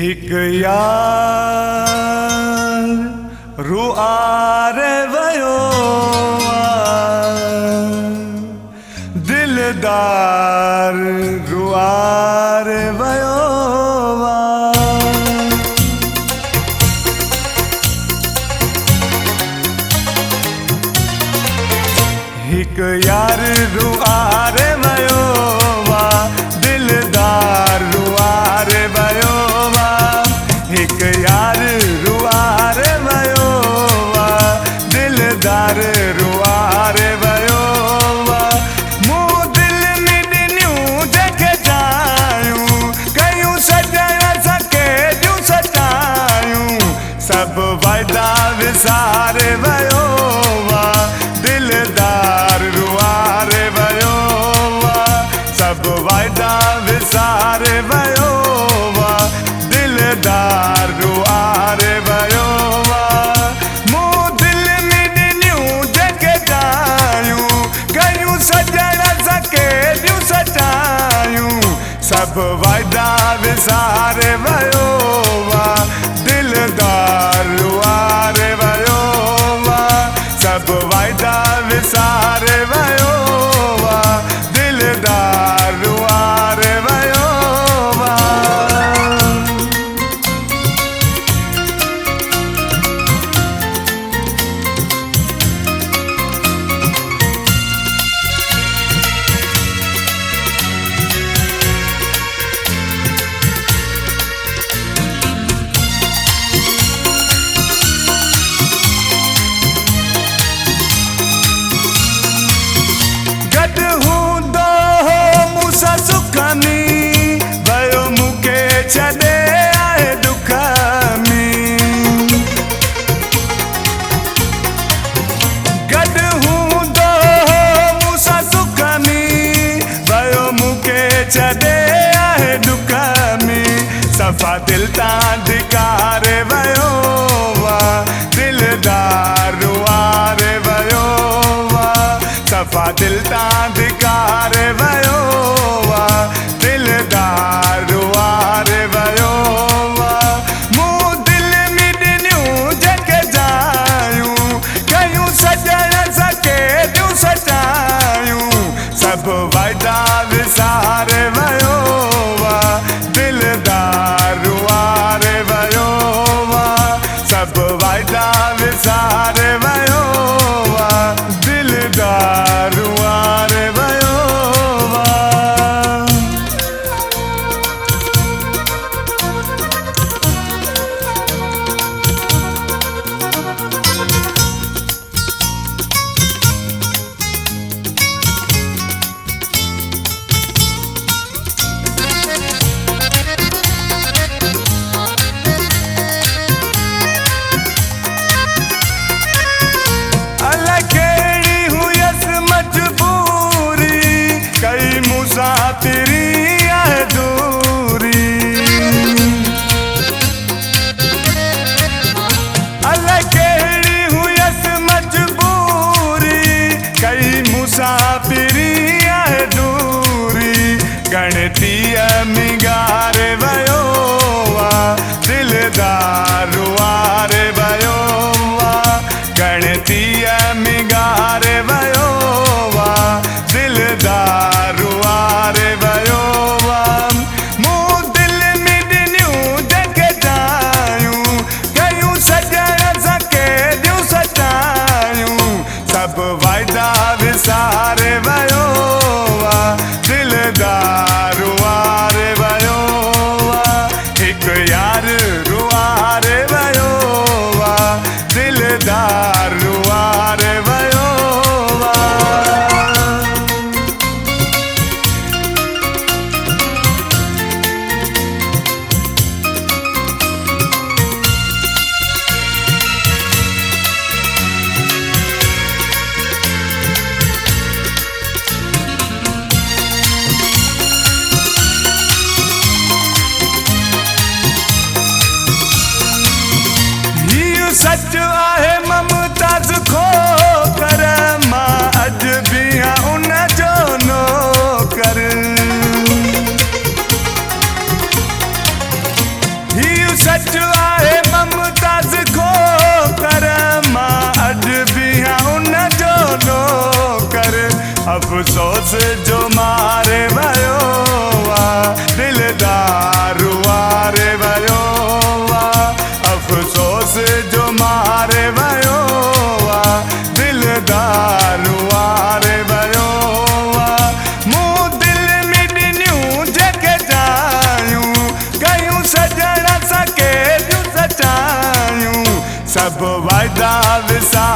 एक यार रुआरे वयो दिलदार रुआरे वयो एक यार रुआरे वयो दिलदार रुआरे वयो एक यार रुआरे वयो दिलदार रुआरे वयो मुँह दिल में ॾिनियूं जंहिंखे जायूं कयूं सॼण सके जूं सचायूं सभु वाइदा विसारे वयो दिलदार रुआरे वयो सभु वाइदा विसारे वयो दिलदार रुआरे वयो मुँह दिल में ॾिनियूं जंहिंखे जायूं कयूं सॼण सके जूं सचायूं सभु वाइदा विसारे वयो दिलदार रुआरे वयो सभु वाइदा विसारे वयो दिलदार रुआरे वयो छॾे आहे दुख में गॾु हूंदो मूंसां सुख में वियो मूंखे छॾे आहे दुख में सफ़ा दिल तां धिकारे वियो दिलदार रुआरे वियो सफ़ा दिल तां धिकारे वियो दिलदार रुआरे वयो मुँह दिल में ॾिनियूं जंहिंखे जायूं कयूं सॼण सके जूं सचायूं सभु वाइदा विसारे वयो दिलदार रुआरे वयो सभु वाइदा विसारे वयो दिलदार रुआरे वयो मुसाफिरी आहे दूरी अलाए कहिड़ी हुयसि मजबूरी कई मुसाफिरी आहे दूरी गणतीअ में गारे वयो दिलदार रुआरे वयो गणतीअ में गारे वयो दिलदार रुआरे वयो मुँह दिल में ॾिनियूं जंहिंखे जायूं कयूं सॼण सके जूं सचायूं सभु वाइदा विसारे वयो दिलदार रुआरे वयो हिकु यार रुआरे वयो दिलदार रुआरे वयो सच आहे ममताज़ खो कर मां अॼु बि उन जो नौकर सच आहे ममताज़ खो कर मां अॼु बि उन जो नो कर अफ़सोस जो मारे वियो दिलदार वारे वियो अफ़सोस जो मारे वियो दिलदार वारे वियो मूं दिल में ॾिनियूं जेके जायूं कयूं सजण सां केॾियूं सचायूं सभु वाइदा विसार